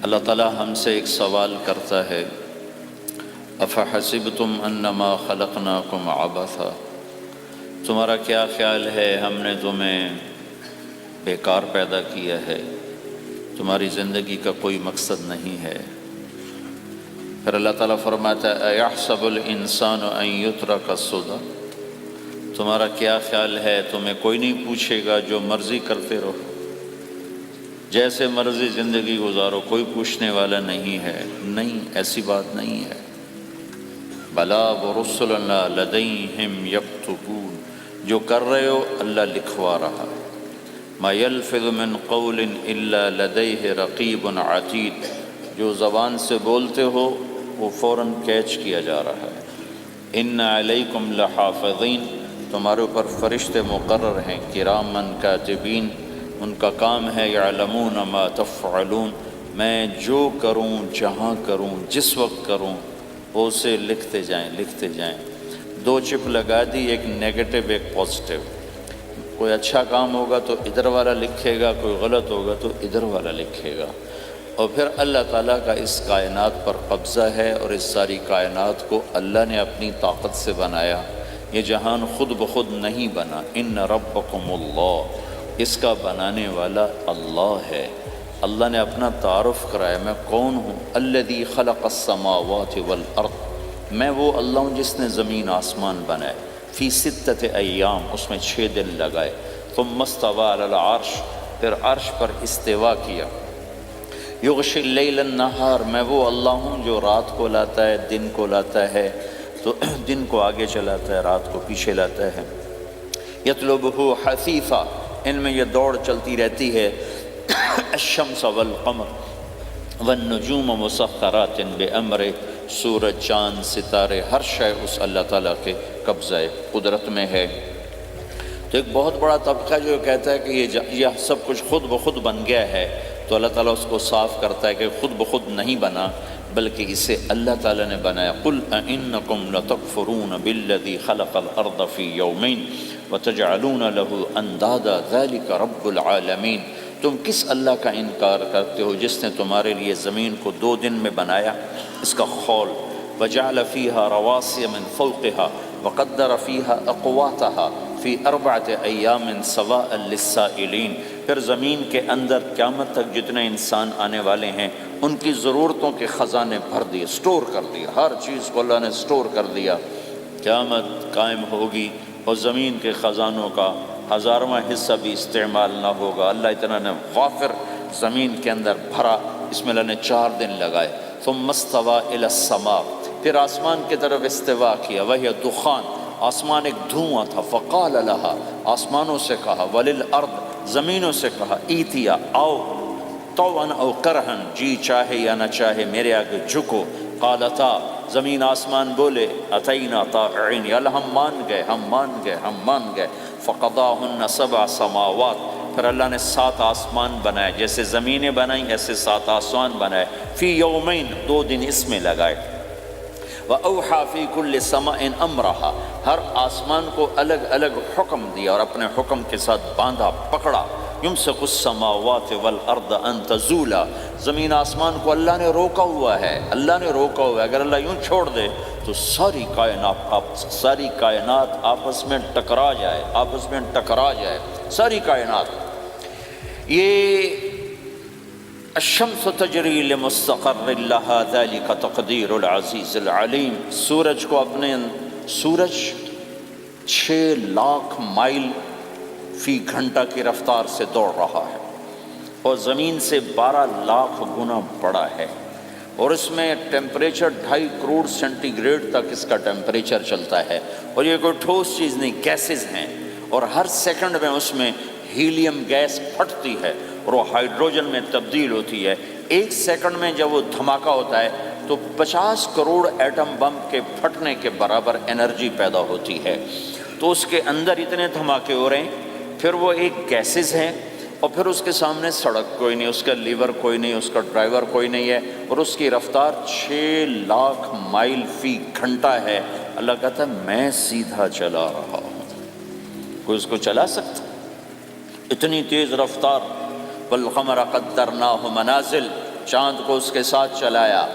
اللہ تعالیٰ ہم سے ایک سوال کرتا ہے، افحسبتم انما خلقناکم عبثا، تمہارا کیا خیال ہے ہم نے تمہیں بیکار پیدا کیا ہے، تمہاری زندگی کا کوئی مقصد نہیں ہے؟ پھر اللہ تعالیٰ فرماتا ہے ایحسب الانسان ان یترک سدی، تمہارا کیا خیال ہے تمہیں کوئی نہیں پوچھے گا، جو مرضی کرتے رہو، جیسے مرضی زندگی گزارو، کوئی پوچھنے والا نہیں ہے؟ نہیں، ایسی بات نہیں ہے۔ بلا ورسلنا لدیہم یکتبون، جو کر رہے ہو اللہ لکھوا رہا ہے۔ ما یلفظ من قول الا لدیہ رقیب عتید، جو زبان سے بولتے ہو وہ فوراً کیچ کیا جا رہا ہے۔ ان علیکم لحافظین، تمہارے اوپر فرشتے مقرر ہیں، کرامن کاتبین، ان کا کام ہے یعلمون ما تفعلون، میں جو کروں، جہاں کروں، جس وقت کروں، وہ اسے لکھتے جائیں۔ دو چپ لگا دی، ایک نیگیٹو ایک پازیٹیو۔ کوئی اچھا کام ہوگا تو ادھر والا لکھے گا، کوئی غلط ہوگا تو ادھر والا لکھے گا۔ اور پھر اللہ تعالیٰ کا اس کائنات پر قبضہ ہے، اور اس ساری کائنات کو اللہ نے اپنی طاقت سے بنایا، یہ جہان خود بخود نہیں بنا۔ ان ربکم اللہ، اس کا بنانے والا اللہ ہے۔ اللہ نے اپنا تعارف کرایا، میں کون ہوں؟ الذی خلق السماوات والارض، میں وہ اللہ ہوں جس نے زمین آسمان بنائے، فی ستۃ ایام، اس میں 6 دن لگائے، ثم استوی علی العرش، پھر عرش پر استوا کیا، یغشی اللیل النہار، میں وہ اللہ ہوں جو رات کو لاتا ہے، دن کو لاتا ہے، تو دن کو آگے چلاتا ہے، رات کو پیچھے لاتا ہے، یطلبہ حثیثا، ان میں یہ دوڑ چلتی رہتی ہے، الشمس والقمر والنجوم مسخرات بامرہ، سورج، چاند، ستارے، ہر شے اس اللہ تعالیٰ کے قبضہ قدرت میں ہے۔ تو ایک بہت بڑا طبقہ جو کہتا ہے کہ یہ سب کچھ خود بخود بن گیا ہے، تو اللہ تعالیٰ اس کو صاف کرتا ہے کہ خود بخود نہیں بنا، بلکہ اسے اللہ تعالیٰ نے بنایا۔ قل اانکم لتکفرون بالذی خلق الارض فی یومین وتجعلون له اندادا ذلک رب العالمین، تم کس اللہ کا انکار کرتے ہو جس نے تمہارے لیے زمین کو 2 دن میں بنایا، اس کا خول، وجعل فیہا رواسی من فوقہا وقدر فیہا اقواتہا فی 4 ایام سواء للسائلین، پھر زمین کے اندر قیامت تک جتنے انسان آنے والے ہیں ان کی ضرورتوں کے خزانے بھر دیے، سٹور کر دیا، ہر چیز کو اللہ نے سٹور کر دیا۔ قیامت قائم ہوگی اور زمین کے خزانوں کا 1000واں حصہ بھی استعمال نہ ہوگا، اللہ اتنا نے وافر زمین کے اندر بھرا، اس میں اللہ نے 4 دن لگائے۔ ثم استوى الى السماء، پھر آسمان کی طرف استوا کیا، وہی دخان، آسمان ایک دھواں تھا، فقال لہا، آسمانوں سے کہا، وللارض، زمینوں سے کہا، ایتیا، آؤ، طوعا او کرہن، جی چاہے یا نہ چاہے میرے آگے جھکو، قالتا، زمین آسمان بولے، اتینا طائعین، یا اللہ ہم مان گئے، فقضاہن 7 سماوات، پھر اللہ نے 7 آسمان بنائے، جیسے زمینیں بنائیں ایسے 7 آسمان بنائے، فی یومین، 2 دن اس میں لگائے، وَأَوْحَى فِي كُلِّ سَمَاءٍ أَمْرَهَا، ہر آسمان کو الگ الگ حکم دیا اور اپنے حکم کے ساتھ باندھا، پکڑا، يُمْسِكُ السَّمَاوَاتِ وَالْأَرْضَ أَن تَزُولَا، زمین آسمان کو اللہ نے روکا ہوا ہے، اگر اللہ یوں چھوڑ دے تو ساری کائنات آپس میں ٹکرا جائے، ساری کائنات۔ یہ الشمس تجری لمستقر لها ذلك تقدیر العزیز العلیم، سورج 6 لاکھ مائل فی گھنٹہ کی رفتار سے دوڑ رہا ہے، اور زمین سے 12 لاکھ گنا بڑا ہے، اور اس میں ٹیمپریچر 2.5 کروڑ سینٹی گریڈ تک اس کا ٹیمپریچر چلتا ہے، اور یہ کوئی ٹھوس چیز نہیں، گیسز ہیں، اور ہر سیکنڈ میں اس میں ہیلیم گیس پھٹتی ہے اور وہ ہائیڈروجن میں تبدیل ہوتی ہے۔ 1 سیکنڈ میں جب وہ دھماکہ ہوتا ہے تو 50 کروڑ ایٹم بم کے پھٹنے کے برابر انرجی پیدا ہوتی ہے، تو اس کے اندر اتنے دھماکے ہو رہے ہیں، پھر وہ ایک گیسز ہیں، اور پھر اس کے سامنے سڑک کوئی نہیں، اس کا لیور کوئی نہیں، اس کا ڈرائیور کوئی نہیں ہے، اور اس کی رفتار 6 لاکھ مائل فی گھنٹہ ہے۔ اللہ کہتا ہے میں سیدھا چلا رہا ہوں، کوئی اس کو چلا سکتا؟ اتنی تیز رفتار۔ والقمر قدرناہ منازل، چاند کو اس کے ساتھ چلایا،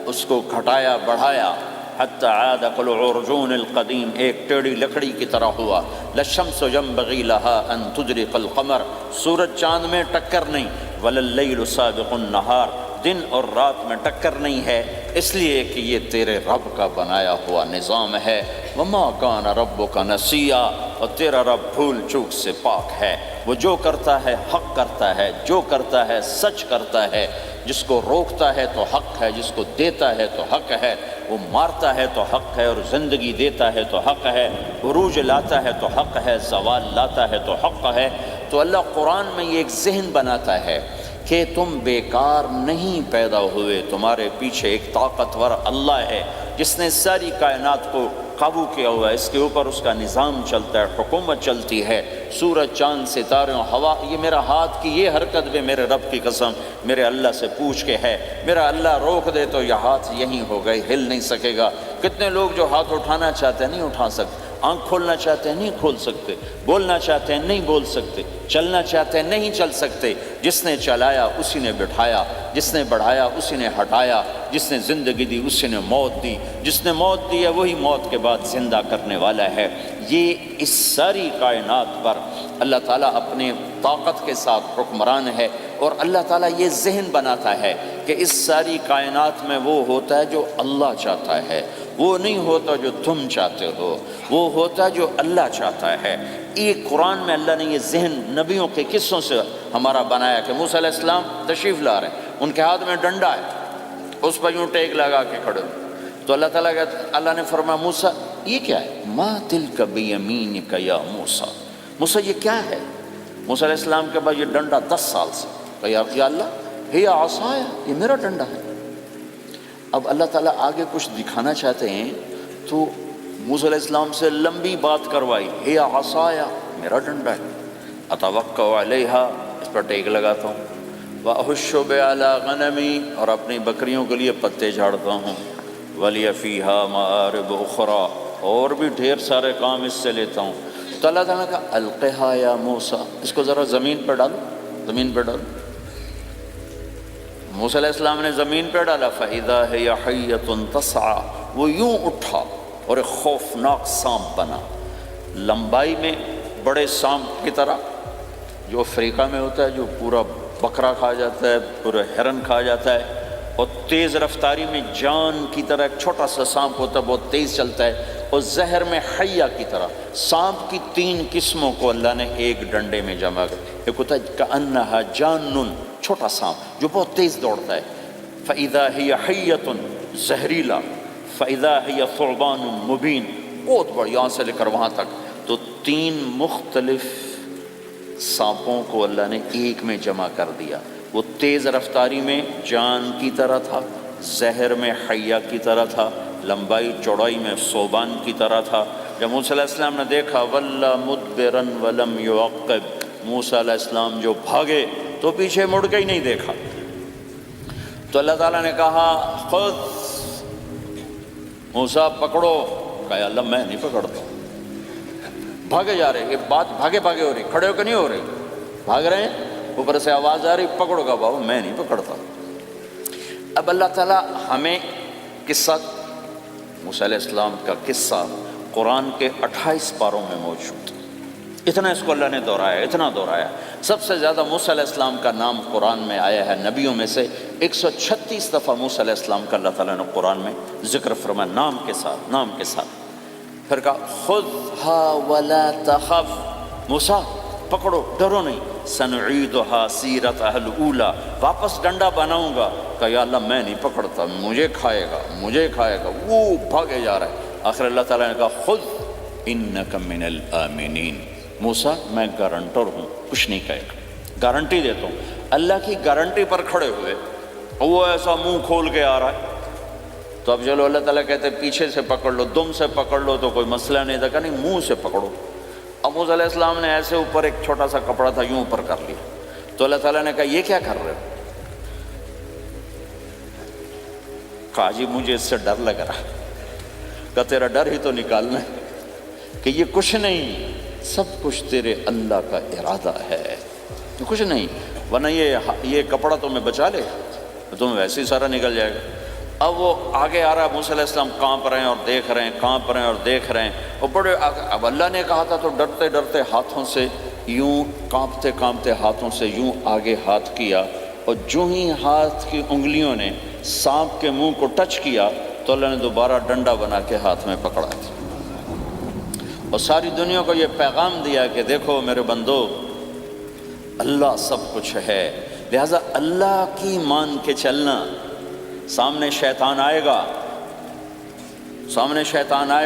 اس کو گھٹایا بڑھایا، حتی عاد کالعرجون القدیم، ایک ٹیڑھی لکڑی کی طرح ہوا۔ للشمس ينبغي لها ان تدرك القمر، سورج چاند میں ٹکر نہیں، ولا اللیل سابق النہار، دن اور رات میں ٹکر نہیں ہے، اس لیے کہ یہ تیرے رب کا بنایا ہوا نظام ہے۔ وما کان ربک نسیا، اور تیرا رب بھول چوک سے پاک ہے، وہ جو کرتا ہے حق کرتا ہے، جو کرتا ہے سچ کرتا ہے، جس کو روکتا ہے تو حق ہے، جس کو دیتا ہے تو حق ہے، وہ مارتا ہے تو حق ہے، اور زندگی دیتا ہے تو حق ہے، عروج لاتا ہے تو حق ہے، زوال لاتا ہے تو حق ہے۔ تو اللہ قرآن میں یہ ایک ذہن بناتا ہے کہ تم بیکار نہیں پیدا ہوئے، تمہارے پیچھے ایک طاقتور اللہ ہے جس نے ساری کائنات کو قابو کیا ہوا ہے، اس کے اوپر اس کا نظام چلتا ہے، حکومت چلتی ہے، سورج چاند ستارے ہوا، یہ میرا ہاتھ کی یہ حرکت بھی میرے رب کی قسم میرے اللہ سے پوچھ کے ہے، میرا اللہ روک دے تو یہ ہاتھ یہیں ہو گئے، ہل نہیں سکے گا۔ کتنے لوگ جو ہاتھ اٹھانا چاہتے ہیں نہیں اٹھا سکتے، آنکھ کھولنا چاہتے ہیں نہیں کھول سکتے، بولنا چاہتے ہیں نہیں بول سکتے، چلنا چاہتے ہیں نہیں چل سکتے۔ جس نے چلایا اسی نے بٹھایا، جس نے بڑھایا اسی نے ہٹایا، جس نے زندگی دی اسی نے موت دی، جس نے موت دی ہے وہی موت کے بعد زندہ کرنے والا ہے۔ یہ اس ساری کائنات پر اللہ تعالیٰ اپنے طاقت کے ساتھ حکمران ہے، اور اللہ تعالیٰ یہ ذہن بناتا ہے کہ اس ساری کائنات میں وہ ہوتا ہے جو اللہ چاہتا ہے، وہ نہیں ہوتا جو تم چاہتے ہو، وہ ہوتا جو اللہ چاہتا ہے۔ ایک قرآن میں اللہ نے یہ ذہن نبیوں کے قصوں سے ہمارا بنایا کہ موسیٰ علیہ السلام تشریف لا رہے ہیں، ان کے ہاتھ میں ڈنڈا ہے، اس پر یوں ٹیک لگا کے کھڑے ہوئے، تو اللہ نے فرمایا موسیٰ یہ کیا ہے؟ ما تلک بیمینک یا موسیٰ، موسیٰ یہ کیا ہے؟ موسیٰ علیہ السلام کے بعد یہ ڈنڈا 10 سال سے، کہ یا اللہ ہی عصایا، یہ میرا ڈنڈا ہے۔ اب اللہ تعالیٰ آگے کچھ دکھانا چاہتے ہیں تو موسیٰ علیہ السلام سے لمبی بات کروائی، ہی عصایا، میرا ڈنڈا ہے، اتوکل علیہا، اس پر ٹیک لگاتا ہوں، وأحش بها علی غنمی، اور اپنی بکریوں کے لیے پتے جھاڑتا ہوں، ولی فیہا مآرب اخرى، اور بھی ڈھیر سارے کام اس سے لیتا ہوں۔ تو اللہ تعالیٰ نے کہا القھا یا موسیٰ، اس کو ذرا زمین پہ ڈالو، زمین پہ ڈالو۔ موسیٰ علیہ السلام نے زمین پہ ڈالا، فَإِذَا هِيَ حَيَّةٌ تَسْعَىٰ، وہ یوں اٹھا اور ایک خوفناک سانپ بنا، لمبائی میں بڑے سانپ کی طرح جو افریقہ میں ہوتا ہے، جو پورا بکرا کھا جاتا ہے، پورا ہرن کھا جاتا ہے، اور تیز رفتاری میں جان کی طرح ایک چھوٹا سا سانپ ہوتا ہے، بہت تیز چلتا ہے، اور زہر میں حیہ کی طرح۔ سانپ کی 3 قسموں کو اللہ نے ایک ڈنڈے میں جمع کر، ایک ہوتا ہے کأنہا جان، چھوٹا سانپ جو بہت تیز دوڑتا ہے، فَإِذَا هِيَ حَيَّةٌ زہریلا، فَإِذَا هِيَ ثُعْبَانٌ مُبِينٌ، بہت بڑی، یہاں سے لے کر وہاں تک۔ تو 3 مختلف سانپوں کو اللہ نے ایک میں جمع کر دیا، وہ تیز رفتاری میں جان کی طرح تھا، زہر میں حیہ کی طرح تھا، لمبائی چوڑائی میں ثعبان کی طرح تھا۔ جب موسیٰ علیہ السلام نے دیکھا وَلَّا مُدْبِرًا وَلَمْ يُعَقِّبْ، موسیٰ علیہ السلام جو بھاگے تو پیچھے مڑ کے ہی نہیں دیکھا، تو اللہ تعالیٰ نے کہا خود موسیٰ پکڑو، کہا اللہ میں نہیں پکڑتا، بھاگے جا رہے، یہ بات بھاگے بھاگے ہو رہی، کھڑے ہو کے نہیں ہو رہی، بھاگ رہے ہیں، اوپر سے آواز آ رہی پکڑو گا، بابا میں نہیں پکڑتا۔ اب اللہ تعالیٰ ہمیں قصہ موسیٰ علیہ السلام کا قصہ قرآن کے 28 پاروں میں موجود، اتنا اس کو اللہ نے دہرایا، اتنا دہرایا۔ سب سے زیادہ موسیٰ علیہ السلام کا نام قرآن میں آیا ہے نبیوں میں سے، 136 دفعہ موسیٰ علیہ السلام کا اللہ تعالیٰ نے قرآن میں ذکر فرمایا، نام کے ساتھ، نام کے ساتھ۔ پھر کہا خذھا ولا تخف، موسیٰ پکڑو ڈرو نہیں، سنعیدھا سیرتھا الاولی، واپس ڈنڈا بناؤں گا، کہا یا اللہ میں نہیں پکڑتا، مجھے کھائے گا، مجھے کھائے گا، وہ بھاگے جا رہا ہے۔ آخر اللہ تعالیٰ نے کہا خذ انک من الآمنین، موسیٰ میں گارنٹر ہوں، کچھ نہیں کہے گا، گارنٹی دیتا ہوں۔ اللہ کی گارنٹی پر کھڑے ہوئے، وہ ایسا منہ کھول کے آ رہا ہے، تو اب چلو اللہ تعالیٰ کہتے ہیں پیچھے سے پکڑ لو، دم سے پکڑ لو تو کوئی مسئلہ نہیں تھا، کہ نہیں منہ سے پکڑو۔ اب موسیٰ علیہ السلام نے ایسے اوپر ایک چھوٹا سا کپڑا تھا یوں اوپر کر لیا، تو اللہ تعالیٰ نے کہا یہ کیا کر رہے ہو؟ کہا جی مجھے اس سے ڈر لگ رہا، کہ تیرا ڈر ہی تو نکالنا ہے، کہ یہ کچھ نہیں، سب کچھ تیرے اللہ کا ارادہ ہے، کچھ نہیں، ورنہ یہ کپڑا تو میں بچا لے، تمہیں ویسے ہی سارا نکل جائے گا۔ اب وہ آگے آ رہا ہے، موسیٰ علیہ السلام کانپ رہے ہیں اور دیکھ رہے ہیں، کانپ رہے ہیں اور دیکھ رہے ہیں، اور بڑے اب اللہ نے کہا تھا تو ڈرتے ڈرتے ہاتھوں سے یوں، کانپتے کانپتے ہاتھوں سے یوں آگے ہاتھ کیا، اور جو ہی ہاتھ کی انگلیوں نے سانپ کے منہ کو ٹچ کیا تو اللہ نے دوبارہ ڈنڈا بنا کے ہاتھ میں پکڑا تھا، اور ساری دنیا کو یہ پیغام دیا کہ دیکھو میرے بندو، اللہ سب کچھ ہے، لہذا اللہ کی مان کے چلنا۔ سامنے شیطان آئے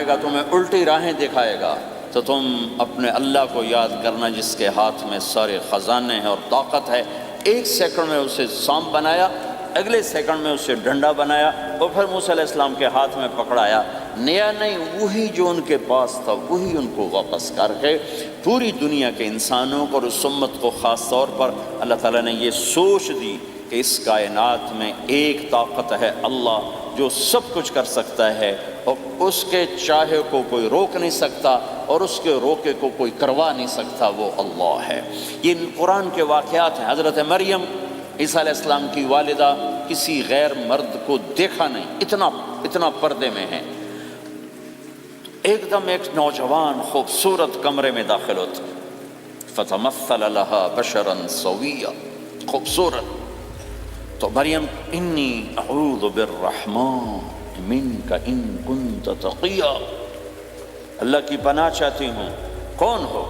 گا، تمہیں الٹی راہیں دکھائے گا، تو تم اپنے اللہ کو یاد کرنا جس کے ہاتھ میں سارے خزانے ہیں اور طاقت ہے۔ ایک سیکنڈ میں اسے سانپ بنایا، اگلے سیکنڈ میں اسے ڈنڈا بنایا، اور پھر موسیٰ علیہ السلام کے ہاتھ میں پکڑایا، نیا نہیں، وہی جو ان کے پاس تھا وہی ان کو واپس کر کے پوری دنیا کے انسانوں کو اور اس امت کو خاص طور پر اللہ تعالیٰ نے یہ سوچ دی کہ اس کائنات میں ایک طاقت ہے، اللہ، جو سب کچھ کر سکتا ہے، اور اس کے چاہے کو کوئی روک نہیں سکتا اور اس کے روکے کو کوئی کروا نہیں سکتا، وہ اللہ ہے۔ یہ قرآن کے واقعات ہیں۔ حضرت مریم عیسیٰ علیہ السلام کی والدہ کسی غیر مرد کو دیکھا نہیں، اتنا پردے میں ہے، ایک دم ایک نوجوان خوبصورت کمرے میں داخل ہوتا، فتمثل لها بشرا سویا، خوبصورت، تو مریم انی اعوذ بالرحمن منک ان کنت تقیا، اللہ کی پناہ چاہتی ہوں، کون ہو؟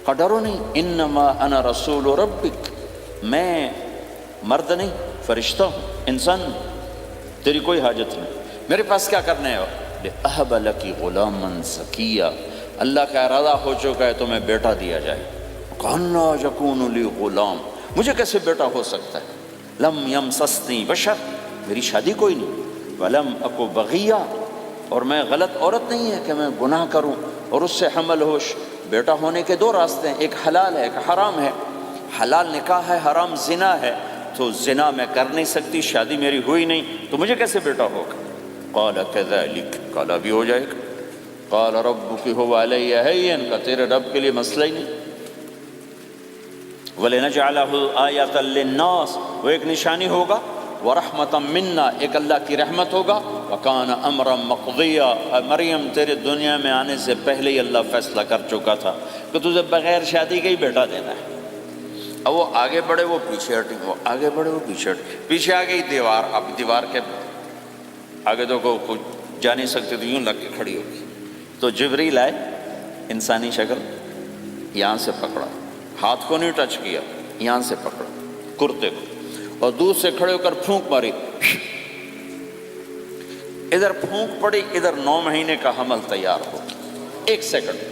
کہا ڈرو نہیں، انما انا رسول ربک، میں مرد نہیں، فرشتہ ہوں، انسان ہوں، تیری کوئی حاجت نہیں، میرے پاس کیا کرنے ہو؟ لأہب لکی غلاما زکیا، اللہ کا ارادہ ہو چکا ہے تمہیں بیٹا دیا جائے۔ کہنا یکون لی غلام، مجھے کیسے بیٹا ہو سکتا ہے؟ لم یمسسنی بشر، میری شادی کوئی نہیں، ولم اکو بغیا، اور میں غلط عورت نہیں ہے کہ میں گناہ کروں اور اس سے حمل ہوش۔ بیٹا ہونے کے دو راستے ہیں، ایک حلال ہے ایک حرام ہے، حلال نکاح ہے، حرام زنا ہے، تو زنا میں کر نہیں سکتی، شادی میری ہوئی نہیں، تو مجھے کیسے بیٹا ہوگا؟ قال کذالک، قال ابھی ہو جائے گا، قال ربک هو علی ہین، کا تیرے رب کے لیے مسئلہ ہی نہیں، وَلِنَجْعَلَهُ آیَةً لِلنَّاسِ، وہ ایک نشانی ہوگا، وَرَحْمَةً مِنَّا، ایک اللہ کی رحمت ہوگا، وَكَانَ أَمْرًا مَقْضِيًّا، مریم تیرے دنیا میں آنے سے پہلے ہی اللہ فیصلہ کر چکا تھا کہ تجھے بغیر شادی کے ہی بیٹا دینا ہے۔ اب وہ آگے بڑھے وہ پیچھے ہٹیں، وہ آگے بڑھے وہ پیچھے ہٹیں، پیچھے آ گئی دیوار، اب دیوار کے آگے تو کوئی جا نہیں سکتے، تو یوں لگ کے کھڑی ہوگی، تو جبریل آئے، انسانی شکل، یہاں سے پکڑا، ہاتھ کو نہیں ٹچ کیا، یہاں سے پکڑا کرتے کو، اور دور سے کھڑے ہو کر پھونک ماری، ادھر پھونک پڑی، ادھر 9 مہینے کا حمل تیار ہو، ایک سیکنڈ،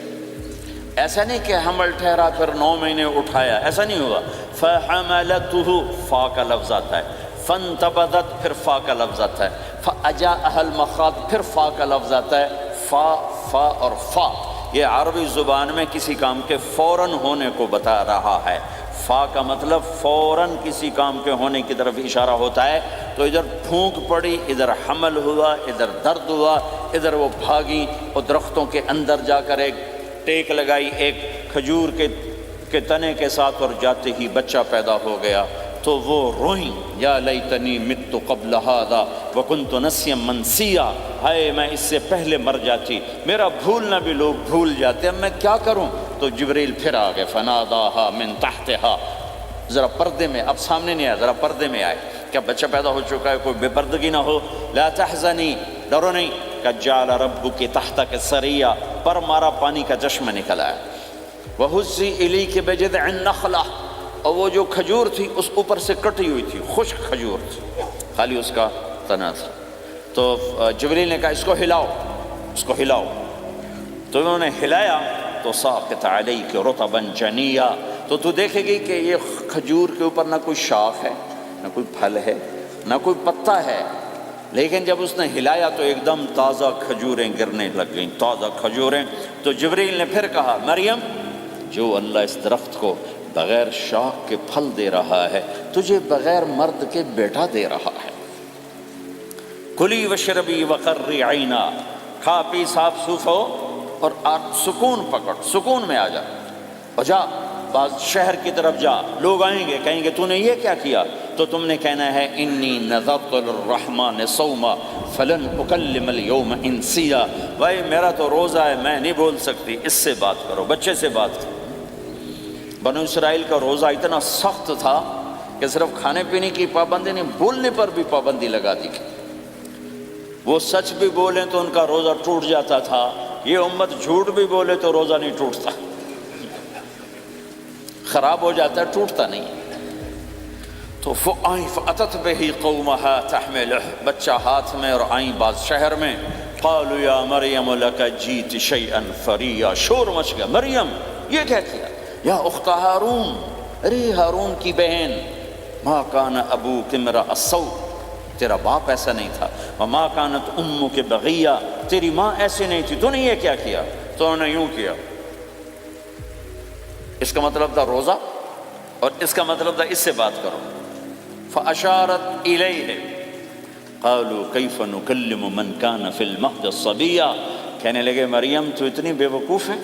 ایسا نہیں کہ حمل ٹھہرا پھر 9 مہینے اٹھایا، ایسا نہیں ہوا، فَحَمَلَتُهُ، فا کا لفظ آتا ہے، فَانْتَبَذَتْ، پھر فا کا لفظ آتا ہے، فَأَجَاءَهَا الْمَخَاضُ، پھر فا کا لفظ آتا ہے، فا اور فا، یہ عربی زبان میں کسی کام کے فوراً ہونے کو بتا رہا ہے۔ فا کا مطلب فوراً کسی کام کے ہونے کی طرف اشارہ ہوتا ہے، تو ادھر پھونک پڑی، ادھر حمل ہوا، ادھر درد ہوا، ادھر وہ بھاگی اور درختوں کے اندر جا کر ایک ٹیک لگائی ایک کھجور کے تنے کے ساتھ، اور جاتے ہی بچہ پیدا ہو گیا، تو وہ روئیں، یا لیتنی مت قبل ھذا وکنت نسیا منسیا، ہائے میں اس سے پہلے مر جاتی، میرا بھولنا بھی لوگ بھول جاتے، اب میں کیا کروں؟ تو جبریل پھر آ گئے، فناداھا من تحتھا، ذرا پردے میں، اب سامنے نہیں آیا، ذرا پردے میں آئے، کیا بچہ پیدا ہو چکا ہے، کوئی بے پردگی نہ ہو، لا تحزنی، ڈرو نہیں، قد جعل ربک تحتک سریا، پر مارا پانی کا چشمہ نکل آیا، وہزی الیک بجذع النخلہ، اور وہ جو کھجور تھی اس اوپر سے کٹی ہوئی تھی، خشک کھجور تھی، خالی اس کا تنا تھا، تو جبریل نے کہا اس کو ہلاؤ، اس کو ہلاؤ، تو انہوں نے ہلایا، تو ساقط علیک رطبا جنیا، تو دیکھے گی کہ یہ کھجور کے اوپر نہ کوئی شاخ ہے، نہ کوئی پھل ہے، نہ کوئی پتا ہے، لیکن جب اس نے ہلایا تو ایک دم تازہ کھجوریں گرنے لگ گئیں، تازہ کھجوریں۔ تو جبریل نے پھر کہا مریم، جو اللہ اس درخت کو بغیر شاخ کے پھل دے رہا ہے، تجھے بغیر مرد کے بیٹا دے رہا ہے، کلی وشربی وقری عینا، کھا پی صاف صوف ہو اور سکون پکڑ، سکون میں آ جا، اور جا بعض شہر کی طرف جا، لوگ آئیں گے کہیں گے تو نے یہ کیا کیا، تو تم نے کہنا ہے انی نذرت للرحمن صوما فلن اکلم اليوم انسیا، بھائی میرا تو روزہ ہے، میں نہیں بول سکتی، اس سے بات کرو، بچے سے بات کرو۔ بنو اسرائیل کا روزہ اتنا سخت تھا کہ صرف کھانے پینے کی پابندی نہیں، بولنے پر بھی پابندی لگا دی گئی۔ وہ سچ بھی بولیں تو ان کا روزہ ٹوٹ جاتا تھا، یہ امت جھوٹ بھی بولے تو روزہ نہیں ٹوٹتا، خراب ہو جاتا ہے، ٹوٹتا نہیں۔ تو فَأَتَتْ بِهِ قَوْمَهَا تَحْمِلُهُ، بچہ ہاتھ میں اور آئیں بعض شہر میں، قَالُوا يَا مَرْيَمُ لَكَ جِئْتِ شَيْئًا فَرِيًّا، شور مچ گیا، مریم یہ کیا کیا؟ یا اخت ہارون، ارے ہارون کی بہن، مَا كَانَ أَبُوكِ امْرَأَ سَوْءٍ، تیرا باپ ایسا نہیں تھا، وَمَا كَانَتْ أُمُّكِ بَغِيًّا، تیری ماں ایسے نہیں تھی، تو نے یہ کیا کیا؟ تو نے یوں کیا۔ اس کا مطلب تھا روزہ، اور اس کا مطلب تھا اس سے بات کرو۔ فَأَشَارَتْ إِلَيْهِ قَالُوا كَيْفَ نُكَلِّمُ مَنْ كَانَ فِي الْمَهْدِ صَبِيًّا، کہنے لگے مریم تو اتنی بے وقوف ہے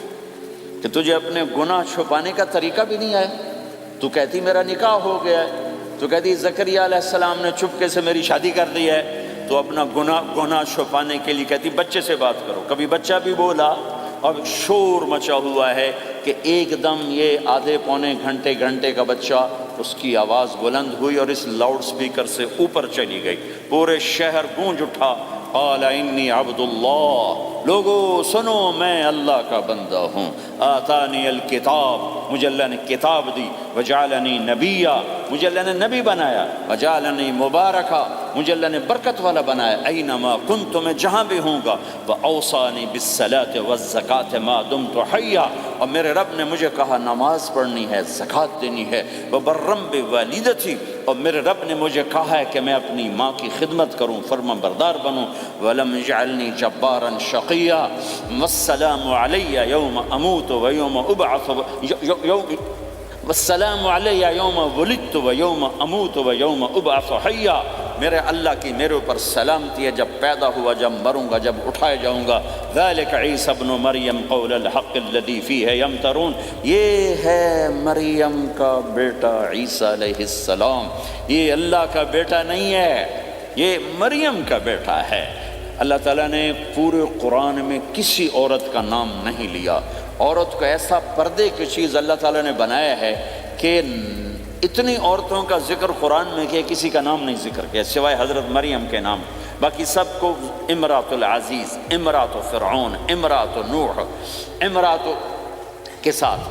کہ تجھے اپنے گناہ چھپانے کا طریقہ بھی نہیں آیا۔ تو کہتی میرا نکاح ہو گیا ہے، تو کہتی زکریا علیہ السلام نے چپکے سے میری شادی کر دی ہے، تو اپنا گناہ چھپانے کے لیے کہتی بچے سے بات کرو۔ کبھی بچہ بھی بولا، اور شور مچا ہوا ہے کہ ایک دم یہ آدھے پونے گھنٹے کا بچہ، اس کی آواز بلند ہوئی اور اس لاؤڈ سپیکر سے اوپر چلی گئی، پورے شہر گونج اٹھا، قال انی عبد اللہ، لوگو سنو میں اللہ کا بندہ ہوں، آتانی الکتاب، مجھے اللہ نے کتاب دی، وجعلنی نبیا، مجھے اللہ نے نبی بنایا، وجعلنی مبارکا، مجھے اللہ نے برکت والا بنایا، اینما کنت، میں جہاں بھی ہوں گا، واوصانی بالصلاۃ والزکاۃ ما دمت حیا، اور میرے رب نے مجھے کہا نماز پڑھنی ہے، زکوٰۃ دینی ہے، وبرم بوالدتی، اور میرے رب نے مجھے کہا ہے کہ میں اپنی ماں کی خدمت کروں، فرما بردار بنوں، ولم یجعلنی جبارا شقیا، والسلام علی یوم اموت ویوم ابعث، والسلام علی یوم ولدت ویوم اموت ویوم ابعث حیا، میرے اللہ کی میرے اوپر سلامتی ہے، جب پیدا ہوا، جب مروں گا، جب اٹھائے جاؤں گا۔ ذالک عیسی ابن مریم قول الحق الذی فیہ یمترون، یہ ہے مریم کا بیٹا عیسیٰ علیہ السلام، یہ اللہ کا بیٹا نہیں ہے، یہ مریم کا بیٹا ہے۔ اللہ تعالیٰ نے پورے قرآن میں کسی عورت کا نام نہیں لیا، عورت کو ایسا پردے کی چیز اللہ تعالیٰ نے بنایا ہے کہ اتنی عورتوں کا ذکر قرآن میں کیا، کسی کا نام نہیں ذکر کیا سوائے حضرت مریم کے نام، باقی سب کو امرات العزیز، امرات فرعون، امرات نوح، امرات کے ساتھ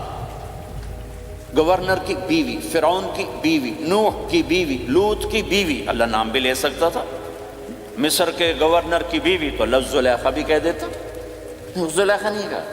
گورنر کی بیوی، فرعون کی بیوی، نوح کی بیوی، لوط کی بیوی، اللہ نام بھی لے سکتا تھا۔ مصر کے گورنر کی بیوی تو لفظ زلیخا بھی کہہ دیتا، زلیخا نہیں کہا۔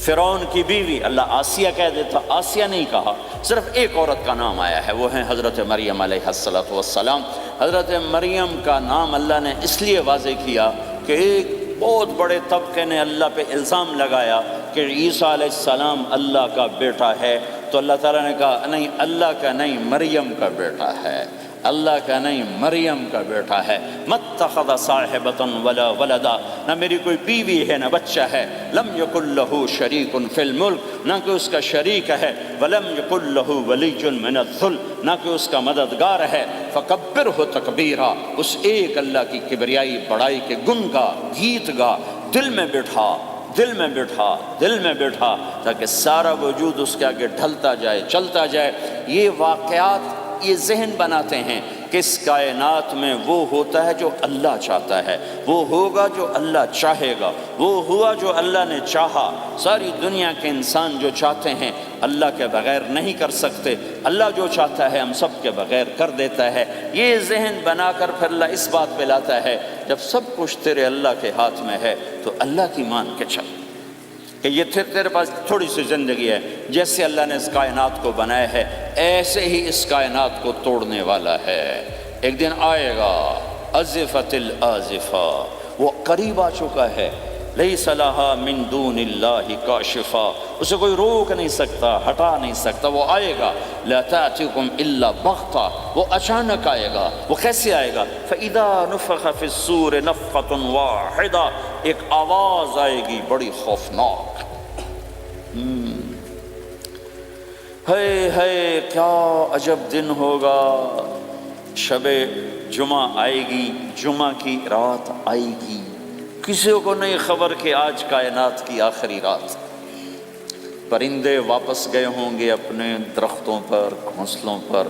فرعون کی بیوی اللہ آسیہ کہہ دیتا، آسیہ نہیں کہا، صرف ایک عورت کا نام آیا ہے، وہ ہے حضرت مریم علیہ السلام۔ حضرت مریم کا نام اللہ نے اس لیے واضح کیا کہ ایک بہت بڑے طبقے نے اللہ پہ الزام لگایا کہ عیسیٰ علیہ السلام اللہ کا بیٹا ہے، تو اللہ تعالیٰ نے کہا نہیں، اللہ کا نہیں، مریم کا بیٹا ہے، اللہ کا نہیں، مریم کا بیٹا ہے۔ مَتَّخَذَ صَاحِبَةً وَلَا وَلَدًا، نہ میری کوئی بیوی ہے نہ بچہ ہے، لَمْ يَكُنْ لَهُ شَرِيكٌ فِي الْمُلْكِ، نہ کہ اس کا شریک ہے، وَلَمْ يَكُنْ لَهُ وَلِيٌّ مِّنَ الذُّلِّ، نہ کہ اس کا مددگار ہے، فَكَبِّرْهُ تَكْبِيرًا، اس ایک اللہ کی کبریائی بڑائی کے گن گا، گیت گا، دل میں بٹھا، دل میں بٹھا، دل میں بٹھا، تاکہ سارا وجود اس کے آگے ڈھلتا جائے، چلتا جائے۔ یہ واقعات یہ ذہن بناتے ہیں کہ اس کائنات میں وہ ہوتا ہے جو اللہ چاہتا ہے، وہ ہوگا جو اللہ چاہے گا، وہ ہوا جو اللہ نے چاہا۔ ساری دنیا کے انسان جو چاہتے ہیں اللہ کے بغیر نہیں کر سکتے، اللہ جو چاہتا ہے ہم سب کے بغیر کر دیتا ہے۔ یہ ذہن بنا کر پھر اللہ اس بات پہ لاتا ہے جب سب کچھ تیرے اللہ کے ہاتھ میں ہے تو اللہ کی مان کے چل، کہ یہ تیرے پاس تھوڑی سی زندگی ہے، جیسے اللہ نے اس کائنات کو بنایا ہے ایسے ہی اس کائنات کو توڑنے والا ہے۔ ایک دن آئے گا، ازفت الازفہ، وہ قریب آ چکا ہے، لیس لہا من دون اللہ کاشفہ، اسے کوئی روک نہیں سکتا، ہٹا نہیں سکتا، وہ آئے گا۔ لا تأتیکم الا بغتہ، وہ اچانک آئے گا۔ وہ کیسے آئے گا؟ فَإِذَا نُفِخَ فِي الصُّورِ نَفْخَةٌ وَاحِدَةٌ، ایک آواز آئے گی بڑی خوفناک، ہے کیا عجب دن ہوگا، شب جمعہ آئے گی، جمعہ کی رات آئے گی، کسی کو نہیں خبر کہ آج کائنات کی آخری رات۔ پرندے واپس گئے ہوں گے اپنے درختوں پر، گھونسلوں پر،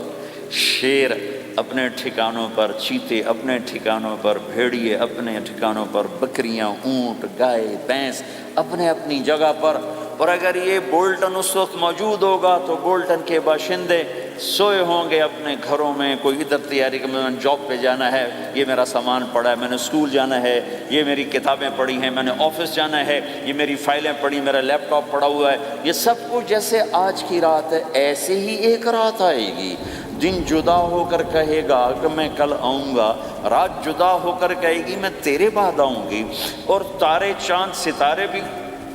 شیر اپنے ٹھکانوں پر، چیتے اپنے ٹھکانوں پر، بھیڑیے اپنے ٹھکانوں پر، بکریاں، اونٹ، گائے، بھینس اپنے اپنی جگہ پر۔ اور اگر یہ بولٹن اس وقت موجود ہوگا تو بولٹن کے باشندے سوئے ہوں گے اپنے گھروں میں، کوئی ادھر تیاری کہ میں نے جاب پہ جانا ہے، یہ میرا سامان پڑا ہے، میں نے اسکول جانا ہے، یہ میری کتابیں پڑھی ہیں، میں نے آفس جانا ہے، یہ میری فائلیں پڑھی، میرا لیپ ٹاپ پڑا ہوا ہے۔ یہ سب کچھ جیسے آج کی رات ہے ایسے ہی ایک رات آئے گی۔ دن جدا ہو کر کہے گا کہ میں کل آؤں گا، رات جدا ہو کر کہے گی میں تیرے بعد آؤں گی، اور تارے چاند ستارے بھی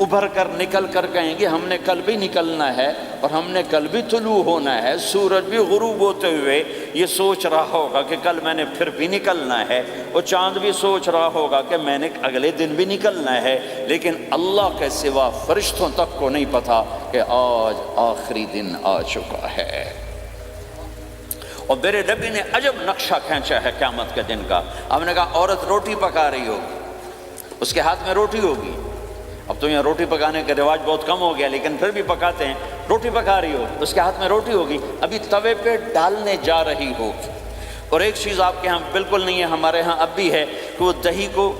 ابھر کر نکل کر کہیں گے ہم نے کل بھی نکلنا ہے اور ہم نے کل بھی طلوع ہونا ہے۔ سورج بھی غروب ہوتے ہوئے یہ سوچ رہا ہوگا کہ کل میں نے پھر بھی نکلنا ہے، اور چاند بھی سوچ رہا ہوگا کہ میں نے اگلے دن بھی نکلنا ہے، لیکن اللہ کے سوا فرشتوں تک کو نہیں پتا کہ آج آخری دن آ چکا ہے۔ اور میرے نبی نے عجب نقشہ کھینچا ہے قیامت کے دن کا۔ ہم نے کہا عورت روٹی پکا رہی ہوگی، اس کے ہاتھ میں روٹی ہوگی۔ اب تو یہاں روٹی پکانے کا رواج بہت کم ہو گیا، لیکن پھر بھی پکاتے ہیں۔ روٹی پکا رہی ہوگی، اس کے ہاتھ میں روٹی ہوگی، ابھی توے پہ ڈالنے جا رہی ہوگی۔ اور ایک چیز آپ کے ہاں بالکل نہیں ہے، ہمارے ہاں اب بھی ہے کہ وہ دہی کو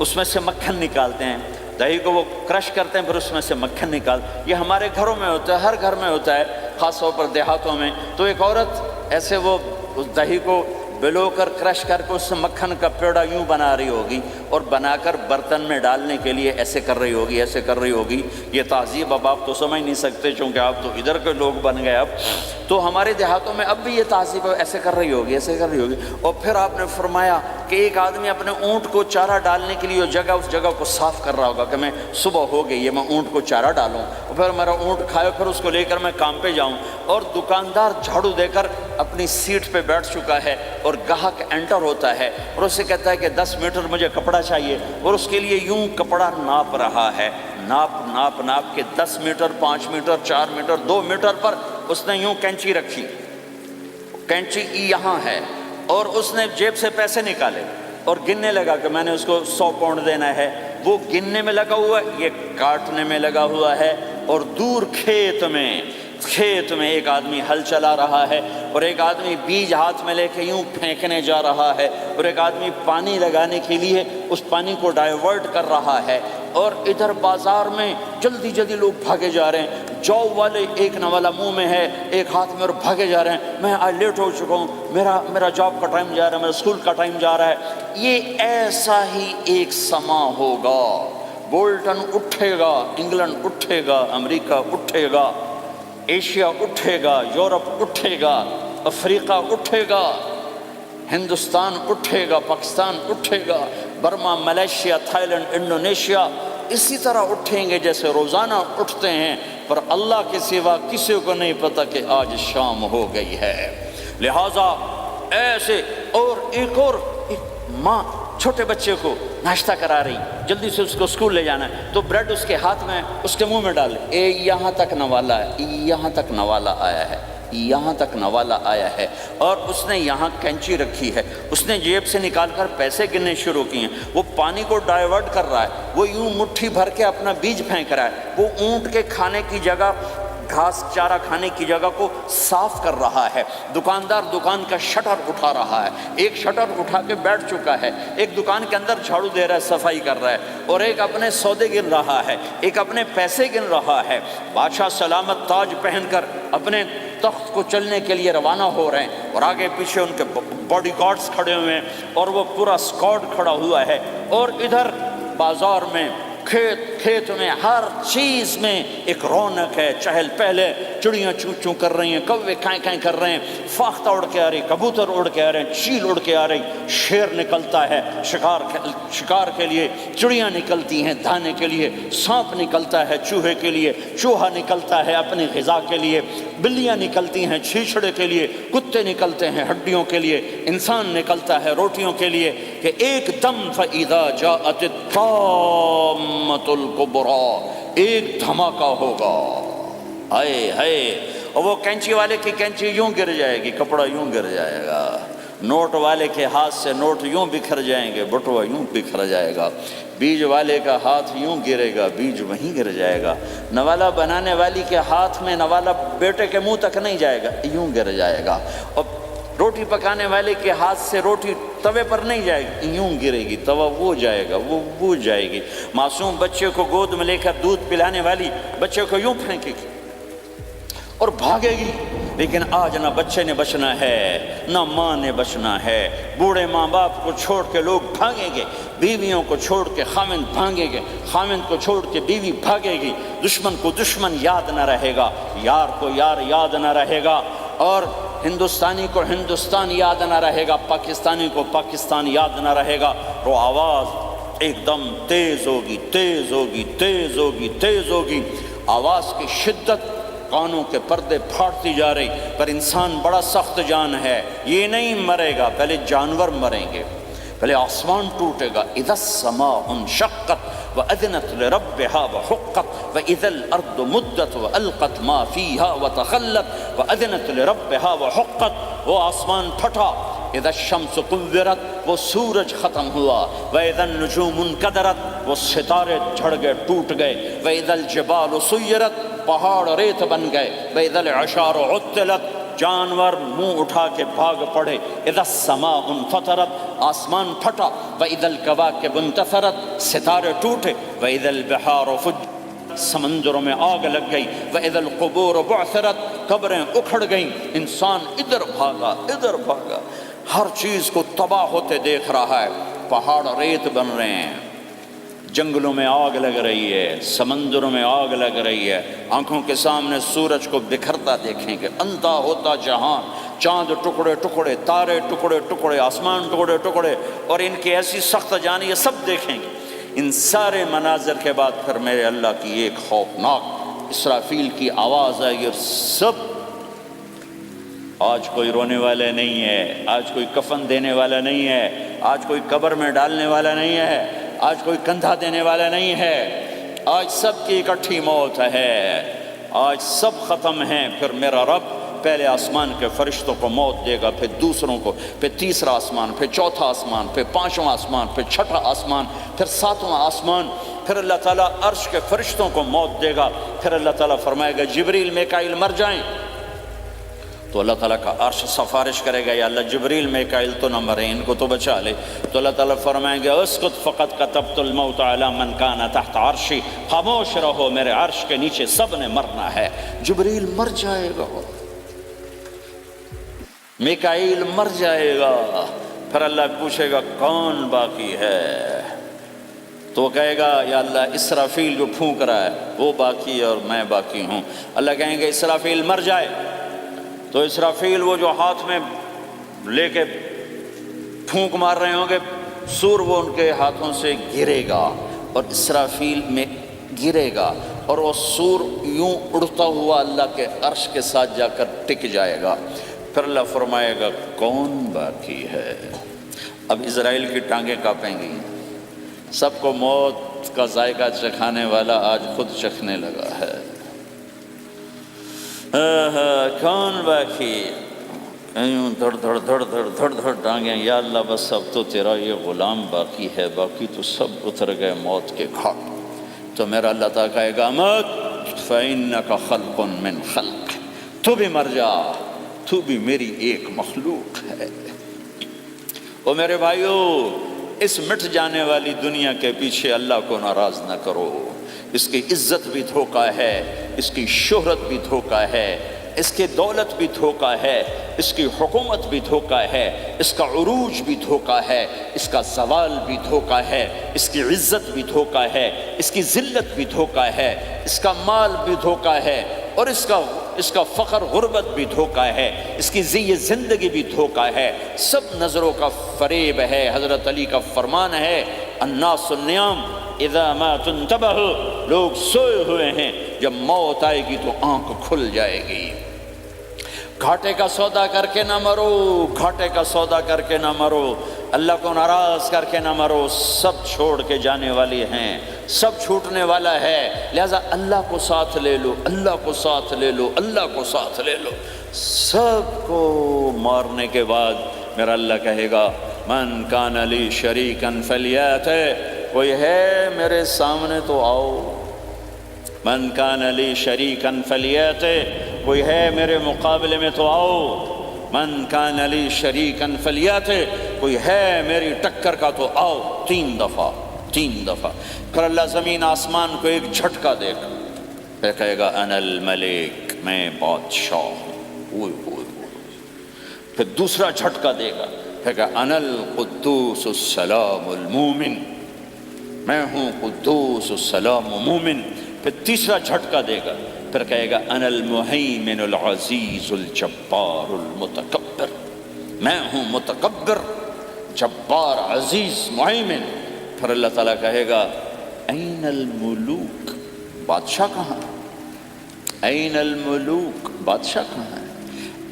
اس میں سے مکھن نکالتے ہیں، دہی کو وہ کرش کرتے ہیں، پھر اس میں سے مکھن نکال۔ یہ ہمارے گھروں میں ہوتا ہے، ہر گھر میں ہوتا ہے، خاص طور پر دیہاتوں میں۔ تو ایک عورت ایسے وہ اس دہی کو بلو کر کرش کر کے اس سے مکھن کا پیڑا یوں بنا رہی ہوگی، اور بنا کر برتن میں ڈالنے کے لیے ایسے کر رہی ہوگی، ایسے کر رہی ہوگی۔ یہ تہذیب اب آپ تو سمجھ نہیں سکتے چونکہ آپ تو ادھر کے لوگ بن گئے اب، تو ہمارے دیہاتوں میں اب بھی یہ تہذیب ایسے کر رہی ہوگی، ایسے کر رہی ہوگی۔ اور پھر آپ نے فرمایا کہ ایک آدمی اپنے اونٹ کو چارہ ڈالنے کے لیے اس جگہ کو صاف کر رہا ہوگا کہ میں صبح ہو گئی ہے، میں اونٹ کو چارہ ڈالوں، اور پھر میرا اونٹ کھائے، پھر اس کو لے کر میں کام پہ جاؤں۔ اور دکاندار جھاڑو دے کر اپنی سیٹ پہ بیٹھ چکا ہے، اور گاہک انٹر ہوتا ہے اور اسے کہتا ہے کہ 10 میٹر مجھے کپڑا چاہیے، اور اس کے لیے یوں کپڑا ناپ رہا ہے، ناپ کے 10 میٹر، 5 میٹر، 4 میٹر، 2 میٹر پر اس نے یوں کینچی رکھی، کینچی یہاں ہے، اور اس نے جیب سے پیسے نکالے اور گننے لگا کہ میں نے اس کو 100 پاؤنڈ دینا ہے۔ وہ گننے میں لگا ہوا ہے، یہ کاٹنے میں لگا ہوا ہے۔ اور دور کھیت میں ایک آدمی ہل چلا رہا ہے، اور ایک آدمی بیج ہاتھ میں لے کے یوں پھینکنے جا رہا ہے، اور ایک آدمی پانی لگانے کے لیے اس پانی کو ڈائیورٹ کر رہا ہے۔ اور ادھر بازار میں جلدی جلدی لوگ بھاگے جا رہے ہیں، جاب والے ایک نوالا منہ میں ہے، ایک ہاتھ میں، اور بھاگے جا رہے ہیں، میں آج لیٹ ہو چکا ہوں، میرا جاب کا ٹائم جا رہا ہے، میرا اسکول کا ٹائم جا رہا ہے۔ یہ ایسا ہی ایک سما ہوگا، بولٹن اٹھے گا، انگلینڈ اٹھے گا، امریکہ اٹھے گا، ایشیا اٹھے گا، یورپ اٹھے گا، افریقہ اٹھے گا، ہندوستان اٹھے گا، پاکستان اٹھے گا، Burma, Malaysia, Thailand, Indonesia اسی طرح اٹھیں گے جیسے روزانہ اٹھتے ہیں، پر اللہ کے سوا کسی کو نہیں پتا کہ آج شام ہو گئی ہے۔ لہٰذا ایسے، اور ایک ماں چھوٹے بچے کو ناشتہ کرا رہی، جلدی سے اس کو اسکول لے جانا ہے، تو بریڈ اس کے ہاتھ میں، اس کے منہ میں ڈالے، یہاں تک نوالا ہے، یہاں تک نوالا آیا ہے، یہاں تک نوالا آیا ہے، اور اس نے یہاں کینچی رکھی ہے، اس نے جیب سے نکال کر پیسے گننے شروع کیے ہیں، وہ پانی کو ڈائیورٹ کر رہا ہے، وہ یوں مٹھی بھر کے اپنا بیج پھینک رہا ہے، وہ اونٹ کے کھانے کی جگہ، گھاس چارہ کھانے کی جگہ کو صاف کر رہا ہے۔ دکاندار دکان کا شٹر اٹھا رہا ہے، ایک شٹر اٹھا کے بیٹھ چکا ہے، ایک دکان کے اندر جھاڑو دے رہا ہے، صفائی کر رہا ہے، اور ایک اپنے سودے گن رہا ہے، ایک اپنے پیسے گن رہا ہے۔ بادشاہ سلامت تاج پہن کر اپنے تخت کو چلنے کے لیے روانہ ہو رہے ہیں، اور آگے پیچھے ان کے باڈی گارڈز کھڑے ہوئے ہیں، اور وہ پورا اسکواڈ کھڑا ہوا ہے، اور ادھر بازار میں، کھیت میں، ہر چیز میں ایک رونق ہے، چہل پہلے، چڑیاں چوں چوں کر رہی ہیں، کوے کائیں کائیں کر رہے ہیں، فاختہ اڑ کے آ رہی، کبوتر اڑ کے آ رہے ہیں، چیل اڑ کے آ رہی، شیر نکلتا ہے شکار کے لیے، چڑیاں نکلتی ہیں دانے کے لیے، سانپ نکلتا ہے چوہے کے لیے، چوہا نکلتا ہے اپنی غذا کے لیے، بلیاں نکلتی ہیں چھیچڑے کے لیے، کتے نکلتے ہیں ہڈیوں کے لیے، انسان نکلتا ہے روٹیوں کے لیے، کہ ایک دم فَإِذَا جَاءَتِ الطَّامَّةُ الْكُبْرَىٰ، ایک دھماکہ ہوگا، ہائے ہائے، اور وہ کینچی والے کی کینچی یوں گر جائے گی، کپڑا یوں گر جائے گا، نوٹ والے کے ہاتھ سے نوٹ یوں بکھر جائیں گے، بٹوا یوں بکھر جائے گا، بیج والے کا ہاتھ یوں گرے گا، بیج وہیں گر جائے گا، نوالا بنانے والی کے ہاتھ میں نوالا بیٹے کے منہ تک نہیں جائے گا، یوں گر جائے گا، اور روٹی پکانے والے کے ہاتھ سے روٹی توے پر نہیں جائے گی، یوں گرے گی، توا وہ جائے گا، وہ بوجھ جائے گی۔ معصوم بچے کو گود میں لے کر دودھ پلانے والی بچے کو یوں پھینکے گی اور بھاگے گی، لیکن آج نہ بچے نے بچنا ہے نہ ماں نے بچنا ہے۔ بوڑھے ماں باپ کو چھوڑ کے لوگ بھاگیں گے، بیویوں کو چھوڑ کے خامند بھاگیں گے، خامند کو چھوڑ کے بیوی بھاگے گی، دشمن کو دشمن یاد نہ رہے گا، یار کو یار یاد نہ رہے گا، اور ہندوستانی کو ہندوستان یاد نہ رہے گا، پاکستانی کو پاکستان یاد نہ رہے گا۔ وہ آواز ایک دم تیز ہوگی، تیز ہوگی، تیز ہوگی، تیز ہوگی، آواز کی شدت کانوں کے پردے پھاڑتی جا رہی، پر انسان بڑا سخت جان ہے، یہ نہیں مرے گا، پہلے جانور مریں گے، پہلے آسمان ٹوٹے گا۔ اذا السماء انشقت وأذنت لربها وحقت وإذا الأرض مدت وألقت ما فيها وتخلت وأذنت لربها وحقت، وہ آسمان پھٹا۔ اذا الشمس قورت، وہ سورج ختم ہوا۔ وإذا النجوم انکدرت، وہ ستارے جھڑ گئے، ٹوٹ گئے۔ وإذا الجبال سیرت، پہاڑ ریت بن گئے۔ وإذا العشار عطلت، جانور منہ اٹھا کے بھاگ پڑے۔ اذا السماء انفطرت، آسمان پھٹا۔ وإذا الكواكب انتثرت، ستارے ٹوٹے۔ وإذا البحار فجرت، سمندروں میں آگ لگ گئی۔ وإذا القبور بعثرت، قبریں اکھڑ گئیں، انسان ادھر بھاگا ادھر بھاگا، ہر چیز کو تباہ ہوتے دیکھ رہا ہے، پہاڑ ریت بن رہے ہیں، جنگلوں میں آگ لگ رہی ہے، سمندروں میں آگ لگ رہی ہے، آنکھوں کے سامنے سورج کو بکھرتا دیکھیں گے، اندھا ہوتا جہان، چاند ٹکڑے ٹکڑے، تارے ٹکڑے ٹکڑے، آسمان ٹکڑے ٹکڑے، اور ان کی ایسی سخت جانی، یہ سب دیکھیں گے۔ ان سارے مناظر کے بعد پھر میرے اللہ کی ایک خوفناک اسرافیل کی آواز آئے گی، اور سب، آج کوئی رونے والا نہیں ہے، آج کوئی کفن دینے والا نہیں ہے، آج کوئی قبر میں ڈالنے والا نہیں ہے، آج کوئی کندھا دینے والا نہیں ہے، آج سب کی اکٹھی موت ہے، آج سب ختم ہیں۔ پھر میرا رب پہلے آسمان کے فرشتوں کو موت دے گا، پھر دوسروں کو، پھر تیسرا آسمان، پھر چوتھا آسمان، پھر پانچواں آسمان، پھر چھٹا آسمان، پھر ساتواں آسمان، پھر اللہ تعالیٰ عرش کے فرشتوں کو موت دے گا۔ پھر اللہ تعالیٰ فرمائے گا جبریل میکائیل مر جائیں، تو اللہ تعالیٰ کا عرش سفارش کرے گا، یا اللہ جبریل میکائیل تو نہ مریں، ان کو تو بچا لے۔ تو اللہ تعالیٰ فرمائیں گے اسکت فقط کتبت الموت علی من کان تحت عرشی، خاموش رہو، میرے عرش کے نیچے سب نے مرنا ہے۔ جبریل مر جائے گا، میکائیل مر جائے گا، پھر اللہ پوچھے گا کون باقی ہے، تو وہ کہے گا یا اللہ اسرافیل جو پھونک رہا ہے وہ باقی ہے اور میں باقی ہوں۔ اللہ کہیں گے اسرافیل مر جائے، تو اسرافیل وہ جو ہاتھ میں لے کے پھونک مار رہے ہوں گے، سور وہ ان کے ہاتھوں سے گرے گا اور اسرافیل میں گرے گا، اور وہ سور یوں اڑتا ہوا اللہ کے عرش کے ساتھ جا کر ٹک جائے گا۔ پھر اللہ فرمائے گا کون باقی ہے؟ اب اسرائیل کی ٹانگیں کانپیں گی، سب کو موت کا ذائقہ چکھانے والا آج خود چکھنے لگا ہے۔ کون باقی؟ یوں دھڑ دھڑ دھڑ دھڑ دھڑ دھڑ ٹانگیں، یا اللہ بس اب تو تیرا یہ غلام باقی ہے، باقی تو سب اتر گئے موت کے گھاٹ۔ تو میرا اللہ تعالیٰ کہے گا مت فَإِنَّكَ خَلْقٌ مِّن خَلْقِ، تو بھی مر جا، تو بھی میری ایک مخلوق ہے۔ او میرے بھائیو، اس مٹ جانے والی دنیا کے پیچھے اللہ کو ناراض نہ کرو، اس کی عزت بھی دھوکہ ہے، اس کی شہرت بھی دھوکہ ہے، اس کی دولت بھی دھوکہ ہے، اس کی حکومت بھی دھوکہ ہے، اس کا عروج بھی دھوکہ ہے، اس کا زوال بھی دھوکہ ہے، اس کی عزت بھی دھوکہ ہے، اس کی ذلت بھی دھوکہ ہے، اس کا مال بھی دھوکہ ہے، اور اس کا فخر غربت بھی دھوکہ ہے، اس کی زندگی بھی دھوکہ ہے، سب نظروں کا فریب ہے۔ حضرت علی کا فرمان ہے الناس النیام اذا ما تنتبہ، لوگ سوئے ہوئے ہیں، جب موت آئے گی تو آنکھ کھل جائے گی۔ گھاٹے کا سودا کر کے نہ مرو، گھاٹے کا سودا کر کے نہ مرو، اللہ کو ناراض کر کے نہ مرو، سب چھوڑ کے جانے والی ہیں۔ سب چھوٹنے والا ہے، لہذا اللہ کو ساتھ لے لو، اللہ کو ساتھ لے لو، اللہ کو ساتھ لے لو۔ سب کو مارنے کے بعد میرا اللہ کہے گا من کان لی شریکن فلیات، کوئی ہے میرے سامنے تو آؤ، من کان لی شریکن فلیات، کوئی ہے میرے مقابلے میں تو آؤ، من کان لی شریکن فلیات، کوئی ہے میری ٹکر کا تو آؤ، 3 دفعہ 3 دفعہ۔ پھر اللہ زمین آسمان کو ایک جھٹکا دے گا، پھر کہے گا انا الملک، میں بادشاہ ہوں، پھر دوسرا جھٹکا دے گا، پھر کہا انا القدوس السلام المومن، میں ہوں قدوس السلام مومن، پھر تیسرا جھٹکا دے گا، پھر کہے گا انا المہیمن العزیز الجبار المتکبر، میں ہوں متکبر، جبار، عزیز، مہیمن۔ پھر اللہ تعالیٰ کہے گا این الملوک، بادشاہ کہاں؟ این الملوک، بادشاہ کہاں ہے؟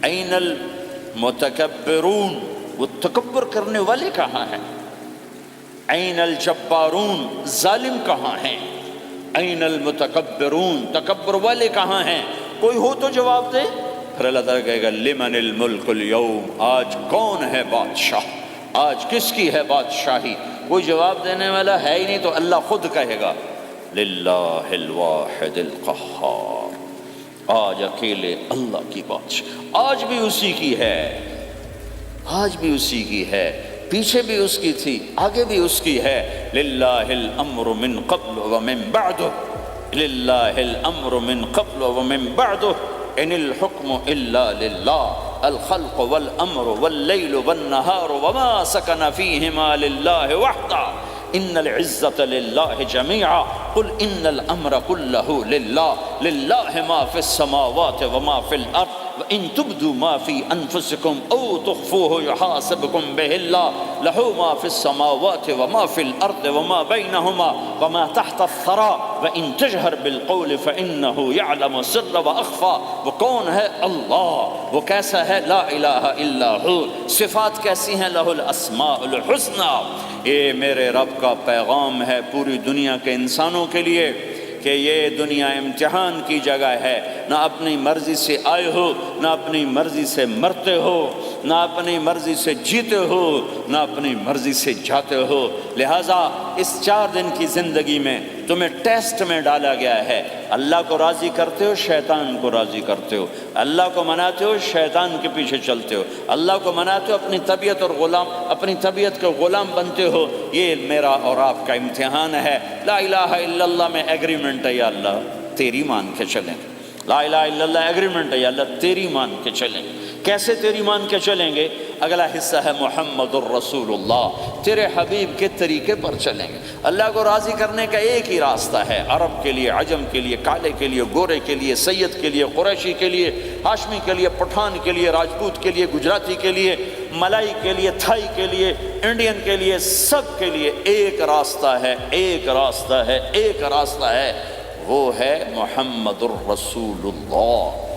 این المتکبرون، وہ تکبر کرنے والے کہاں ہیں؟ این الجبارون، ظالم کہاں ہیں؟ این المتکبرون، تکبر والے کہاں ہیں؟ کوئی ہو تو جواب دے۔ پھر اللہ تعالیٰ کہے گا لمن الملک اليوم، آج کون ہے بادشاہ، آج کس کی ہے بادشاہی؟ کوئی جواب دینے والا ہے ہی نہیں، تو اللہ خود کہے گا للہ الواحد القہار، آج اکیلے اللہ کی بادشاہ، آج بھی اسی کی ہے، آج بھی اسی کی ہے، پیچھے بھی اس کی تھی، آگے بھی اس کی ہے۔ للہ الامر من قبل ومن بعد، للہ الامر من قبل ومن بعد، ان الحکم الا للہ، الخلق والامر واللیل والنہار وما سکن فیہما للہ وحدہ، ان العزة للہ جميعا، قل ان الامر كلہ للہ، للہ ما فی السماوات وما فی الارض، وَإِن تُبْدُوا مَا فِي أَنفُسِكُمْ أَوْ تُخْفُوهُ يُحَاسِبْكُمْ بِهِ اللَّهُ لَهُ مَا فِي السَّمَاوَاتِ وَمَا فِي الْأَرْضِ وَمَا بَيْنَهُمَا وَمَا تَحْتَ الثَّرَى وَإِن تَجْهَرْ بِالْقَوْلِ فَإِنَّهُ يَعْلَمُ السِّرَّ وَأَخْفَى۔ وہ کون ہے؟ اللہ۔ وہ کیسا ہے؟ لا الہ الا ہو۔ صفات کیسی ہیں؟ لہ الاسماء الحسنی۔ یہ میرے رب کا پیغام ہے پوری دنیا کے انسانوں کے لیے کہ یہ دنیا امتحان کی جگہ ہے، نہ اپنی مرضی سے آئے ہو، نہ اپنی مرضی سے مرتے ہو، نہ اپنی مرضی سے جیتے ہو، نہ اپنی مرضی سے جاتے ہو۔ لہٰذا اس 4 دن کی زندگی میں تمہیں ٹیسٹ میں ڈالا گیا ہے۔ اللہ کو راضی کرتے ہو، شیطان کو راضی کرتے ہو، اللہ کو مناتے ہو، شیطان کے پیچھے چلتے ہو، اللہ کو مناتے ہو، اپنی طبیعت اور اپنی طبیعت کے غلام بنتے ہو۔ یہ میرا اور آپ کا امتحان ہے۔ لا الہ الا اللہ میں ایگریمنٹ ہے، یا اللہ تیری مان کے چلیں۔ لا الہ الا اللہ ایگریمنٹ ہے، یا اللہ تیری مان کے چلیں۔ کیسے تیری مان کے چلیں گے؟ اگلا حصہ ہے محمد الرسول اللہ، تیرے حبیب کے طریقے پر چلیں گے۔ اللہ کو راضی کرنے کا ایک ہی راستہ ہے، عرب کے لیے، عجم کے لیے، کالے کے لیے، گورے کے لیے، سید کے لیے، قریشی کے لیے، ہاشمی کے لیے، پٹھان کے لیے، راجپوت کے لیے، گجراتی کے لیے، ملائی کے لیے، تھائی کے لیے، انڈین کے لیے، سب کے لیے ایک راستہ ہے، ایک راستہ ہے، ایک راستہ ہے، وہ ہے محمد الرسول اللہ۔